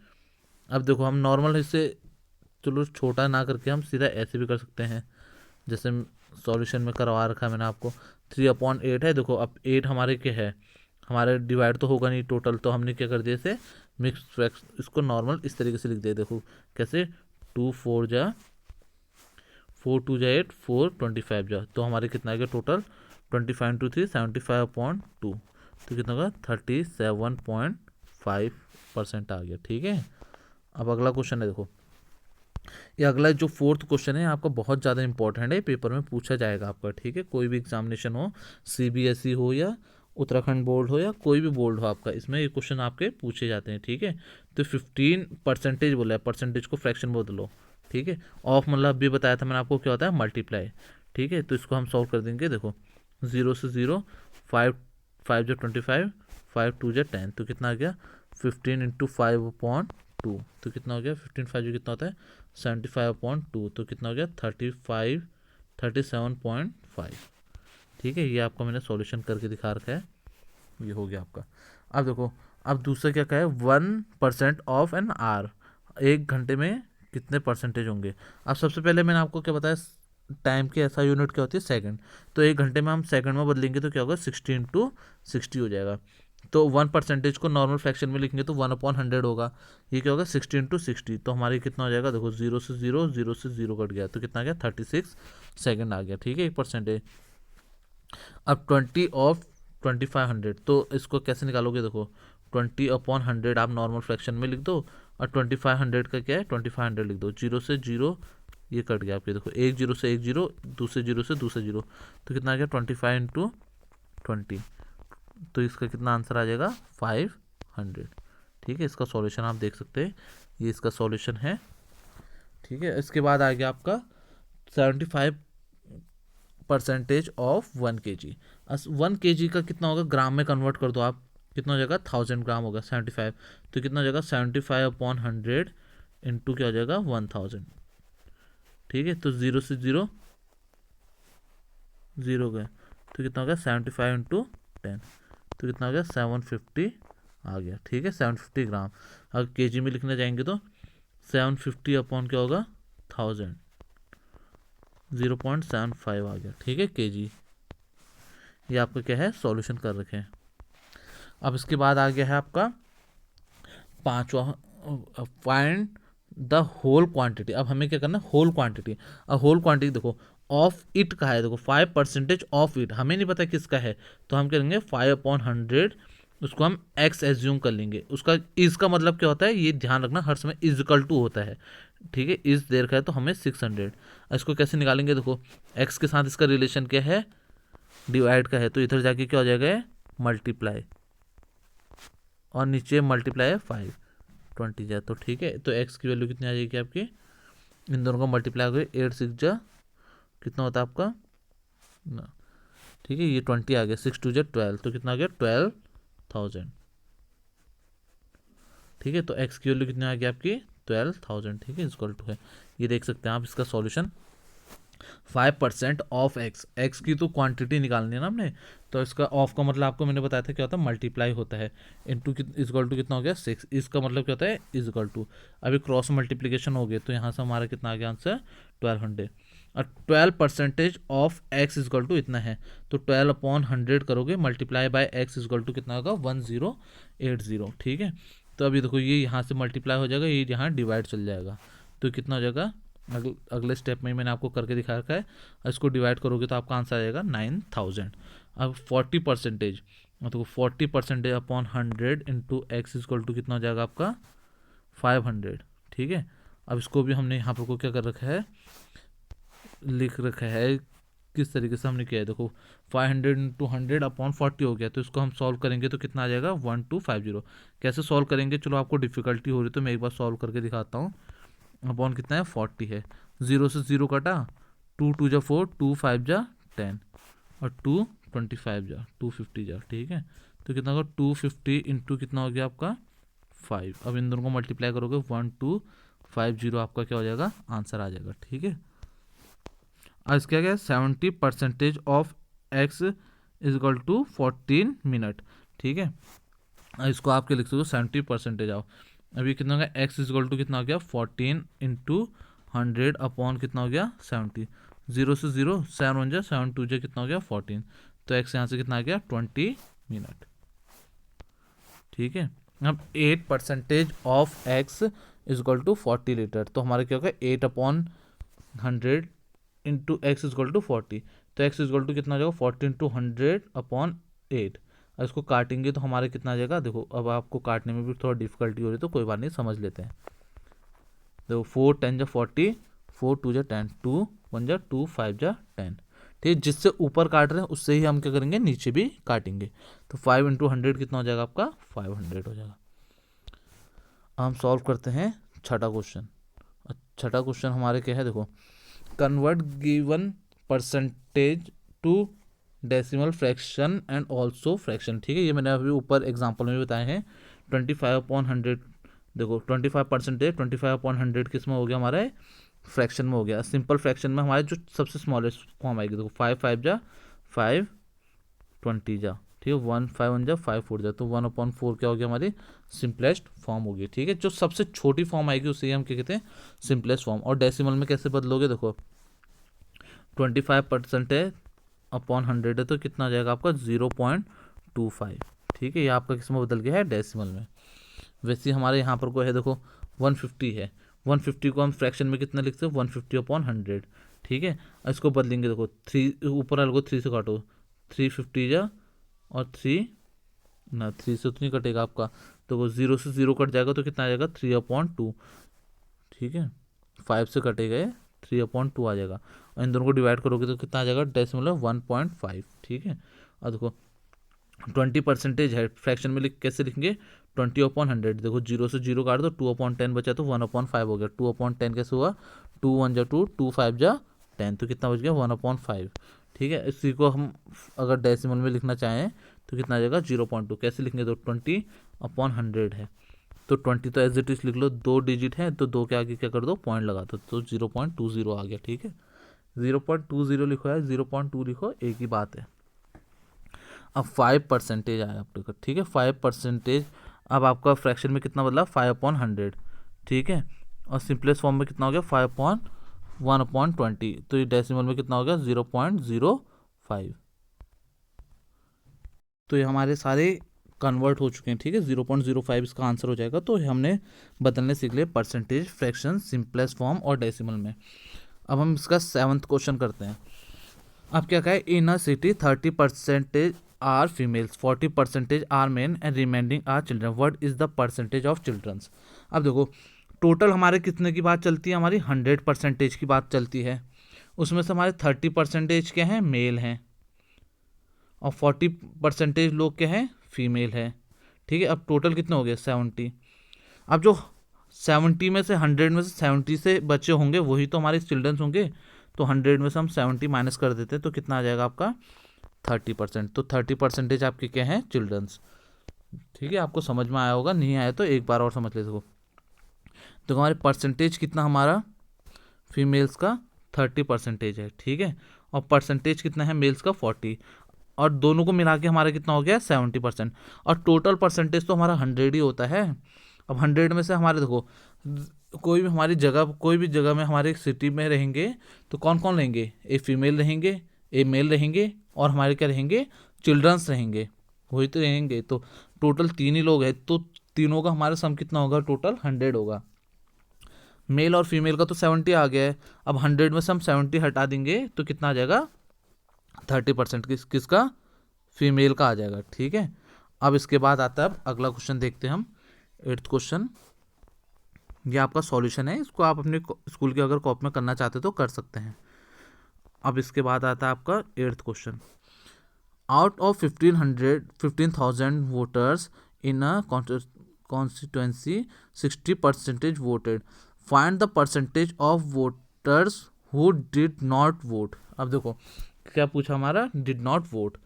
अब देखो हम नॉर्मल इससे चलो छोटा ना करके हम सीधा ऐसे भी कर सकते हैं, जैसे सॉल्यूशन में करवा रखा है मैंने आपको। 3/8 है, देखो अब 8 हमारे क्या है, हमारे डिवाइड तो होगा नहीं टोटल, तो हमने क्या कर दिया इसे मिक्स फ्रैक्शन, इसको नॉर्मल इस तरीके से लिख दिया, देखो कैसे 2 4 2 8 4 25 तो हमारे कितना आ गया टोटल 25 टू 3 75/2, तो कितना होगा 37.5% आ गया, ठीक है। अब अगला क्वेश्चन है, देखो ये अगला जो 4th क्वेश्चन है आपका बहुत ज़्यादा इंपॉर्टेंट है, पेपर में पूछा जाएगा आपका, ठीक है। कोई भी एग्जामिनेशन हो, सीबीएसई हो या उत्तराखंड बोर्ड हो या कोई भी बोर्ड हो आपका, इसमें ये क्वेश्चन आपके पूछे जाते हैं, ठीक है। तो 15% बोला है, परसेंटेज को फ्रैक्शन बदलो, ठीक है। ऑफ मतलब अभी बताया था मैंने आपको क्या होता है, मल्टीप्लाई, ठीक है। तो इसको हम सॉल्व कर देंगे, देखो 0 से 0, 5 5 जो 25, 5 2 जो 10, तो कितना आ गया 15 इंटू 5/2, तो कितना हो गया 15 5 जो कितना होता है 75/2, तो कितना हो गया 37.5, ठीक है। ये आपका मैंने सॉल्यूशन करके दिखा रखा है, ये हो गया आपका। अब देखो अब दूसरा क्या कहा है, 1% ऑफ एन आवर, 1 घंटे में कितने परसेंटेज होंगे। अब सबसे पहले मैंने आपको क्या बताया, टाइम की ऐसा यूनिट क्या होती है सेकंड, तो 1 घंटे में हम सेकंड में बदलेंगे तो क्या होगा 60 इंटू 60 हो जाएगा। तो 1% को नॉर्मल फ्रैक्शन में लिखेंगे तो 1/100 होगा, ये क्या होगा 60 इंटू 60, तो हमारे कितना हो जाएगा, देखो 0 से 0 0 से 0 कट गया तो कितना आ गया 36 सेकंड आ गया, ठीक है 1%। अब 20 ऑफ 2500, तो इसको कैसे निकालोगे, देखो 20/100 आप नॉर्मल फ्रैक्शन में लिख दो, और 2500 का क्या है 2500 लिख दो, 0 से 0 ये कट गया आपके, देखो एक जीरो से एक जीरो, दूसरे जीरो से दूसरे जीरो, तो कितना आ गया 25 इंटू 20, तो इसका कितना आंसर आ जाएगा 500। ठीक है, इसका सॉल्यूशन आप देख सकते हैं, ये इसका सॉल्यूशन है। ठीक है, इसके बाद आ गया आपका 75% ऑफ 1 kg। 1 kg का कितना होगा, ग्राम में कन्वर्ट कर दो आप, कितना हो जाएगा 1000 ग्राम होगा 75, तो कितना हो जाएगा 75/100 इंटू क्या हो जाएगा 1000। ठीक है, तो जीरो से जीरो जीरो गए, तो कितना हो गया 75 इंटू 10, तो कितना हो गया 750 आ गया। ठीक है, 750 ग्राम। अगर केजी में लिखने जाएंगे तो 750 अपॉन क्या होगा 1000, 0.75 आ गया। ठीक है, केजी। ये आपका क्या है, सॉल्यूशन कर रखे हैं। अब इसके बाद आ गया है आपका पांचवा, फाइंड द होल क्वांटिटी। अब हमें क्या करना है, होल क्वांटिटी। अब होल क्वांटिटी देखो ऑफ इट का है, देखो 5% ऑफ इट, हमें नहीं पता किसका है, तो हम करेंगे 5/100, उसको हम x एज्यूम कर लेंगे। उसका इज का मतलब क्या होता है, ये ध्यान रखना हर समय इज इक्वल टू होता है। ठीक है, इज देर का है तो हमें 600। इसको कैसे निकालेंगे, देखो x के साथ इसका रिलेशन क्या है, डिवाइड का है, तो इधर जाके क्या हो जाएगा मल्टीप्लाई, और नीचे मल्टीप्लाई है 520 जाए, तो ठीक है, तो x की वैल्यू कितनी आ जाएगी आपकी, इन दोनों को मल्टीप्लाई हो गई 8 6 जा कितना होता है आपका ना। ठीक है, ये 20 आ गया, 6 2 जा 12, तो कितना आ गया 12,000। ठीक है, तो x की वैल्यू कितनी आ गई आपकी 12,000। ठीक है, इक्वल टू है, ये देख सकते हैं आप इसका सॉल्यूशन। 5% ऑफ एक्स की तो क्वांटिटी निकालनी है ना हमने, तो इसका ऑफ का मतलब आपको मैंने बताया था क्या होता है, मल्टीप्लाई होता है इंटू इजकल टू कितना हो गया 6, इसका मतलब क्या होता है इजकल टू। अभी क्रॉस मल्टीप्लीकेशन हो गए, तो यहाँ से हमारा कितना आ गया आंसर 1200। और 12% ऑफ एक्स इजकल टू इतना है, तो 12/100 करोगे multiply by x is equal to कितना होगा 1080। ठीक है, तो अभी देखो ये यहाँ से मल्टीप्लाई हो जाएगा, ये यहाँ डिवाइड चल जाएगा, तो कितना हो जाएगा, अगले स्टेप में मैंने आपको करके दिखा रखा है, इसको डिवाइड करोगे तो आपका आंसर आ जाएगा 9000। अब 40%, तो 40% upon 100 into x is equal to कितना हो जाएगा आपका 500। ठीक है, अब इसको भी हमने यहाँ पर को क्या कर रखा है, लिख रखा है किस तरीके से हमने किया है, देखो 500 इंटू 100/40 हो गया, तो इसको हम सॉल्व करेंगे तो कितना आ जाएगा 1250। कैसे सॉल्व करेंगे, चलो आपको डिफिकल्टी हो रही तो मैं एक बार सॉल्व करके दिखाता हूँ। अपॉन कितना है 40 है, जीरो से जीरो कटा, 2 2 जा 4, 2 5 जा 10, और 2 25 जा 250 जा। ठीक है, तो कितना होगा 250 इंटू कितना हो गया आपका 5, अब इन दोनों को मल्टीप्लाई करोगे 1250 आपका क्या हो जाएगा आंसर आ जाएगा। ठीक है, अब इसका क्या है 70% of x is equal to 14 minute. ठीक है, इसको आप क्या लिख सकते हो 70% आओ, अभी कितना हो गया एक्स इज इक्वल टू कितना हो गया 14 इंटू 100 अपॉन कितना हो गया 70, जीरो से जीरो 7 1 जा 7 2 जा कितना हो गया 14, तो एक्स यहाँ से कितना आ गया 20 मिनट। ठीक है, अब 8% of x is equal to 40 litre, तो हमारा क्या होगा 8/100 into x is equal to 40, तो एक्स इज इक्वल टू कितना हो जाएगा 40 इंटू 100/8। और इसको काटेंगे तो हमारे कितना आ जाएगा, देखो अब आपको काटने में भी थोड़ा डिफिकल्टी हो रही है तो कोई बात नहीं समझ लेते हैं। देखो 4 10 जा 40, 4 2 जा 10, 2 1 जा 2 5 जा 10। ठीक है, जिससे ऊपर काट रहे हैं उससे ही हम क्या करेंगे नीचे भी काटेंगे, तो 5 इंटू 100 कितना हो जाएगा आपका 500 हो जाएगा। हम सॉल्व करते हैं छठा क्वेश्चन। छठा क्वेश्चन हमारे क्या है, देखो convert given percentage to decimal fraction and also fraction. ठीक है, ये मैंने अभी ऊपर एग्जांपल में बताए हैं। 25/100, देखो 25% है, 25/100 किस में हो गया हमारा फ्रैक्शन में हो गया। सिंपल फ्रैक्शन में हमारे जो सबसे स्मॉलेस्ट फॉर्म आएगी, देखो 5 5 जा 5 20 जा, ठीक है 1 5 1 जा 5 4 जा, तो 1/4 क्या हो गया हमारी सिंपलेस्ट फॉर्म होगी। ठीक है, जो सबसे छोटी फॉर्म आएगी उसे हम क्या कहते हैं सिंपलेस्ट फॉर्म। और डेसिमल में कैसे बदलोगे, देखो 25% है अपॉन 100 है, तो कितना आ जाएगा आपका 0.25। ठीक है, ये आपका किस में बदल गया है डेसिमल में। वैसे हमारे यहाँ पर को है, देखो 150 है, 150 को हम फ्रैक्शन में कितना लिखते हैं 150/100। ठीक है, इसको बदलेंगे, देखो 3 ऊपर वाले को 3 से काटो, 350 जा और 3 ना 3 से उतनी कटेगा आपका, तो 0 से 0 कट जाएगा तो कितना आ जाएगा 3/2। ठीक है, 5 से कटेगा ये 3/2 आ जाएगा, और इन दोनों को डिवाइड करोगे तो कितना आ जाएगा, डेसिमल में 1.5। ठीक है, और देखो 20% है, फ्रैक्शन में कैसे लिखेंगे, 20/100। देखो 0 से 0 काट दो, 2/10 बचा तो 1/5 हो गया। 2/10 कैसे हुआ, 2 1 जा 2, 2 5 जा 10, तो कितना बच गया 1/5। ठीक है, इसी को हम अगर डेसिमल में लिखना चाहें तो कितना आ जाएगा 0.2। कैसे लिखेंगे, तो 20/100 है, तो 20 तो एज इट इज लिख लो, 2 डिजिट है तो 2 के आगे क्या कर दो, पॉइंट लगा दो, तो 0.20 आ गया। ठीक है, 0.20 लिखो है, 0.2 लिखो, एक ही बात है। अब 5% आया आपके को। ठीक है, 5%। अब आपका फ्रैक्शन में कितना बदला, 5/100। ठीक है, और सिंपलेस्ट फॉर्म में कितना हो गया, 5/1/20। तो ये डेसिमल में कितना हो गया, 0.05। तो ये हमारे सारे कन्वर्ट हो चुके हैं। ठीक है, 0.05 इसका आंसर हो जाएगा। तो हमने बदलने सीख लिए परसेंटेज, फ्रैक्शन, सिंपलेस्ट फॉर्म और डेसिमल में। अब हम इसका 7th क्वेश्चन करते हैं। अब क्या कहा है, in a city 30% are females, 40% are men and remaining are children, what is the percentage of childrens. अब देखो टोटल हमारे कितने की बात चलती है, हमारी 100% की बात चलती है। उसमें से हमारे 30% क्या हैं, मेल हैं, और 40% लोग क्या हैं, फीमेल है। ठीक है, अब टोटल कितने हो गए, 70। अब जो 70 में से 100 में से 70 से बच्चे होंगे वही तो हमारे चिल्ड्रंस होंगे, तो 100 में से हम 70 माइनस कर देते हैं तो कितना आ जाएगा आपका 30%। तो 30% आपके क्या हैं, चिल्ड्रंस। ठीक है, आपको समझ में आया होगा, नहीं आया तो एक बार और समझ ले देखो। तो हमारे परसेंटेज कितना, हमारा फीमेल्स का 30% है। ठीक है, और परसेंटेज कितना है मेल्स का 40, और दोनों को मिला के हमारा कितना हो गया 70%। और टोटल परसेंटेज तो हमारा 100 ही होता है। अब 100 में से हमारे देखो कोई भी हमारी जगह, कोई भी जगह में हमारे सिटी में रहेंगे तो कौन कौन रहेंगे, ए फीमेल रहेंगे, ए मेल रहेंगे, और हमारे क्या रहेंगे, चिल्ड्रंस रहेंगे, वही तो रहेंगे। तो टोटल 3 ही लोग हैं, तो तीनों का हमारा सम कितना होगा, टोटल 100 होगा। मेल और फीमेल का तो 70 आ गया है। अब 100 में से हम 70 हटा देंगे तो कितना आ जाएगा, 30% किसका, फीमेल का आ जाएगा। ठीक है, अब इसके बाद आता है, अब अगला क्वेश्चन देखते हैं हम, 8th क्वेश्चन। ये आपका सॉल्यूशन है, इसको आप अपने स्कूल के अगर कॉपी में करना चाहते तो कर सकते हैं। अब इसके बाद आता है आपका 8th question. Out of 15,000 voters in a constituency 60% voted, find the percentage of voters who did not vote. अब देखो क्या पूछा हमारा, did not vote,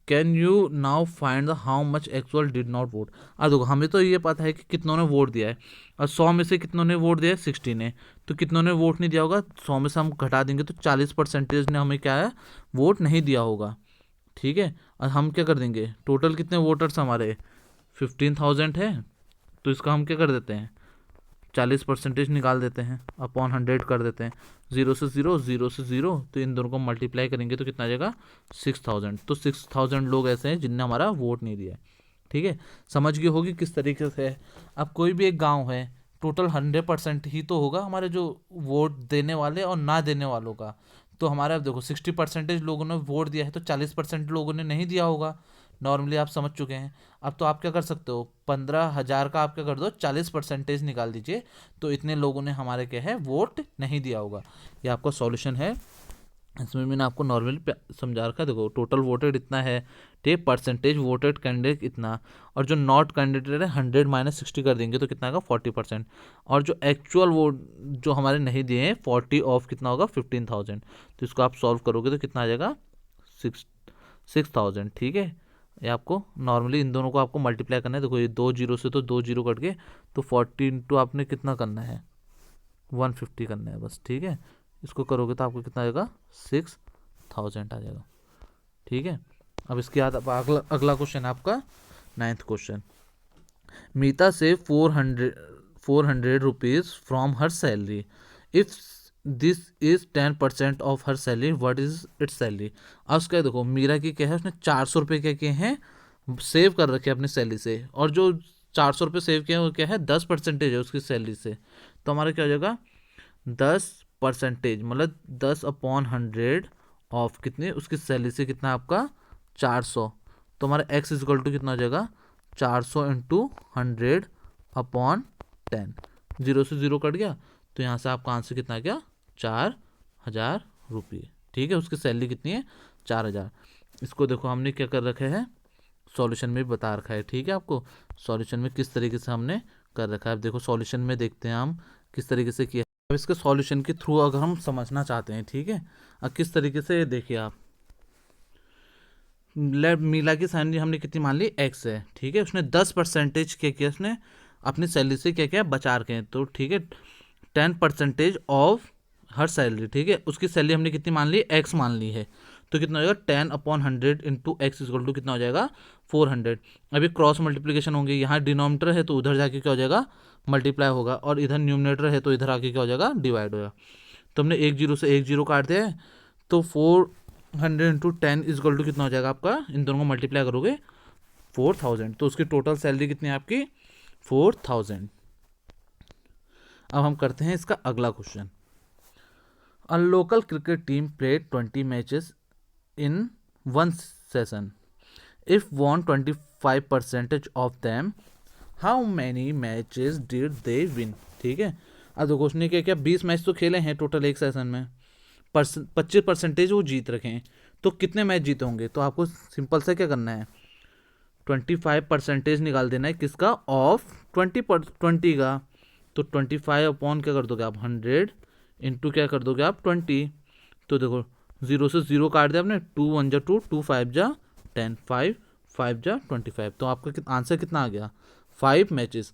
can you now find the how much actual did not vote. अब देखो हमें तो ये पता है कि कितनों ने वोट दिया है, और 100 में से कितनों ने वोट दिया है, 60 ने, तो कितनों ने वोट नहीं दिया होगा, 100 में से हम घटा देंगे तो 40% ने हमें क्या है, वोट नहीं दिया होगा। ठीक है, और हम क्या कर देंगे, टोटल कितने वोटर्स हमारे 15,000 है, तो इसका हम क्या कर देते हैं, 40% निकाल देते हैं, अपॉन 100 कर देते हैं, 0 से 0, 0 से 0, तो इन दोनों को मल्टीप्लाई करेंगे तो कितना आ जाएगा 6,000। तो 6,000 लोग ऐसे हैं जिनने हमारा वोट नहीं दिया है। ठीक है, समझ गई होगी किस तरीके से है। अब कोई भी एक गांव है, टोटल 100% ही तो होगा हमारे जो वोट देने वाले और ना देने वालों का। तो हमारा अब देखो 60% लोगों ने वोट दिया है, तो 40% लोगों ने नहीं दिया होगा, नॉर्मली आप समझ चुके हैं। अब तो आप क्या कर सकते हो, 15,000 का आप क्या कर दो, 40% निकाल दीजिए, तो इतने लोगों ने हमारे क्या है, वोट नहीं दिया होगा। ये आपका सॉल्यूशन है। इसमें मैंने आपको नॉर्मली समझा रखा है, देखो टोटल वोटेड इतना है, ठीक, परसेंटेज वोटेड कैंडिडेट इतना, और जो नॉट कैंडिडेट है 100 माइनस 60 कर देंगे तो कितना होगा 40%, और जो एक्चुअल वोट जो हमारे नहीं दिए हैं 40 ऑफ कितना होगा 15,000। तो इसको आप सॉल्व करोगे तो कितना आ जाएगा 6,000। ठीक है, ये आपको नॉर्मली इन दोनों को आपको मल्टीप्लाई करना है। देखो ये 2 जीरो से तो 2 जीरो कट गए, तो 40 इंटू आपने कितना करना है, 150 करना है बस। ठीक है, इसको करोगे तो आपको कितना आएगा 6,000 आ जाएगा। ठीक है, अब इसके बाद अगला क्वेश्चन है आपका 9th क्वेश्चन। मीता से 400 rupees from her salary, if this is 10% of her salary, what is it's salary. अब उसका देखो मीरा की क्या है, उसने 400 रुपये क्या किए हैं, सेव कर रखे अपनी सैलरी से, और जो 400 रुपये सेव किए हैं वो क्या है 10% है उसकी सैलरी से। तो हमारा क्या हो जाएगा 10%, मतलब 10/100 ऑफ कितने, उसकी सैलरी से कितना आपका 400। तो हमारा x इजकल टू कितना हो जाएगा 400 इंटू 100/10, 0 से 0 कट गया, तो यहाँ से आपका आंसर कितना आ गया 4,000 रुपये। ठीक है, उसकी सैलरी कितनी है 4,000। इसको देखो हमने क्या कर रखा है, सॉल्यूशन में भी बता रखा है। ठीक है, आपको सॉल्यूशन में किस तरीके से हमने कर रखा है। अब देखो सॉल्यूशन में देखते हैं हम किस तरीके से किया। अब इसके सॉल्यूशन के थ्रू अगर हम समझना चाहते हैं, ठीक है, अब किस तरीके से देखिए आप, मीला की सैलरी हमने कितनी मान ली एक्स है। ठीक है, उसने 10% क्या किया, उसने अपनी सैलरी से क्या किया बचा रखे, तो ठीक है 10% ऑफ हर सैलरी। ठीक है, उसकी सैलरी हमने कितनी मान ली एक्स मान ली है, तो कितना हो जाएगा 10/100 इंटू एक्स इक्वल टू कितना हो जाएगा 400। अभी क्रॉस मल्टीप्लीकेशन होंगे, यहाँ डिनोमिनेटर है तो उधर जाके क्या हो जाएगा मल्टीप्लाई होगा, और इधर न्यूमिनेटर है तो इधर आके क्या हो जाएगा डिवाइड होगा। तो हमने एक जीरो से एक जीरो काट दिया है, तो 400 इंटू 10 इजकल टू कितना हो जाएगा आपका, इन दोनों को मल्टीप्लाई करोगे 4000, तो उसकी टोटल सैलरी कितनी है आपकी 4000। अब हम करते हैं इसका अगला question. A local cricket team played 20 matches in one session, if won 25% of them, how many matches did they win. ठीक है, अब देखो उसने क्या क्या 20 मैच तो खेले हैं टोटल एक सेशन में, 25% वो जीत रखे हैं, तो कितने मैच जीते होंगे। तो आपको सिंपल से क्या करना है, 25% निकाल देना है किसका, ऑफ 20 का, तो 25 अपॉन क्या कर दोगे आप 100 इंटू क्या कर दोगे आप 20। तो देखो जीरो से जीरो काट दिया आपने, 2 1 जा 2, 2 5 जा 10, 5 5 जा 25, तो आपका आंसर कितना आ गया 5 मैचेस।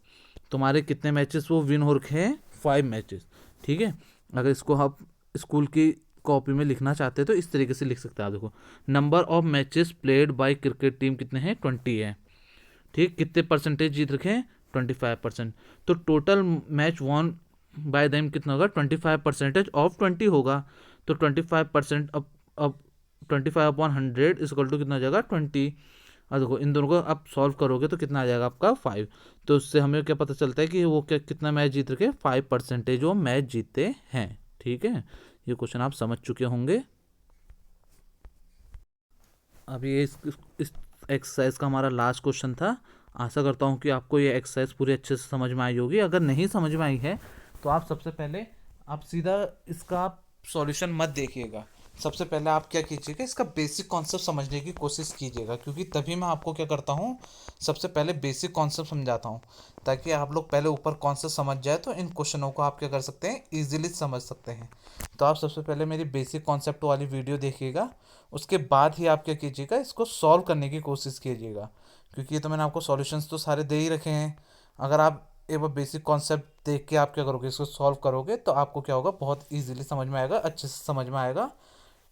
तुम्हारे कितने मैचेस वो विन हो रखे हैं 5 मैचेस। ठीक है, अगर इसको आप स्कूल की कॉपी में लिखना चाहते हैं तो इस तरीके से लिख सकते हैं आप। देखो number of matches played by cricket team कितने हैं 20 है। ठीक, कितने परसेंटेज जीत रखे हैं 25%, तो total match won by them कितना होगा 25% ऑफ 20 होगा, तो 25% अब 25/100 इक्वल टू कितना हो जाएगा 20। और देखो इन दोनों को आप सॉल्व करोगे तो कितना आ जाएगा आपका 5। तो उससे हमें क्या पता चलता है कि वो क्या कितना मैच जीत रखे 5% वो मैच जीते हैं। ठीक है, ये क्वेश्चन आप समझ चुके होंगे। अब ये इस एक्सरसाइज का हमारा लास्ट क्वेश्चन था। आशा करता हूँ कि आपको ये एक्सरसाइज पूरी अच्छे से समझ में आई होगी। अगर नहीं समझ में आई है तो आप सबसे पहले आप सीधा इसका आप सॉल्यूशन मत देखिएगा, सबसे पहले आप क्या कीजिएगा इसका बेसिक कॉन्सेप्ट समझने की कोशिश कीजिएगा, क्योंकि तभी मैं आपको क्या करता हूँ सबसे पहले बेसिक कॉन्सेप्ट समझाता हूँ, ताकि आप लोग पहले ऊपर कॉन्सेप्ट समझ जाए तो इन क्वेश्चनों को आप क्या कर सकते हैं ईजिली समझ सकते हैं। तो आप सबसे पहले मेरी बेसिक कॉन्सेप्ट वाली वीडियो देखिएगा, उसके बाद ही आप क्या कीजिएगा इसको सॉल्व करने की कोशिश कीजिएगा, क्योंकि ये तो मैंने आपको सॉल्यूशंस तो सारे दे ही रखे हैं। अगर आप एक बार बेसिक कॉन्सेप्ट देख के आप क्या करोगे इसको सॉल्व करोगे तो आपको क्या होगा बहुत इजीली समझ में आएगा, अच्छे से समझ में आएगा।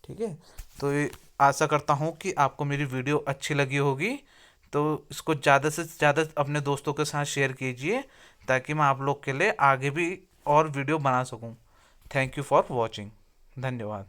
ठीक है, तो ये आशा करता हूँ कि आपको मेरी वीडियो अच्छी लगी होगी, तो इसको ज़्यादा से ज़्यादा अपने दोस्तों के साथ शेयर कीजिए, ताकि मैं आप लोग के लिए आगे भी और वीडियो बना सकूँ। थैंक यू फॉर वॉचिंग, धन्यवाद।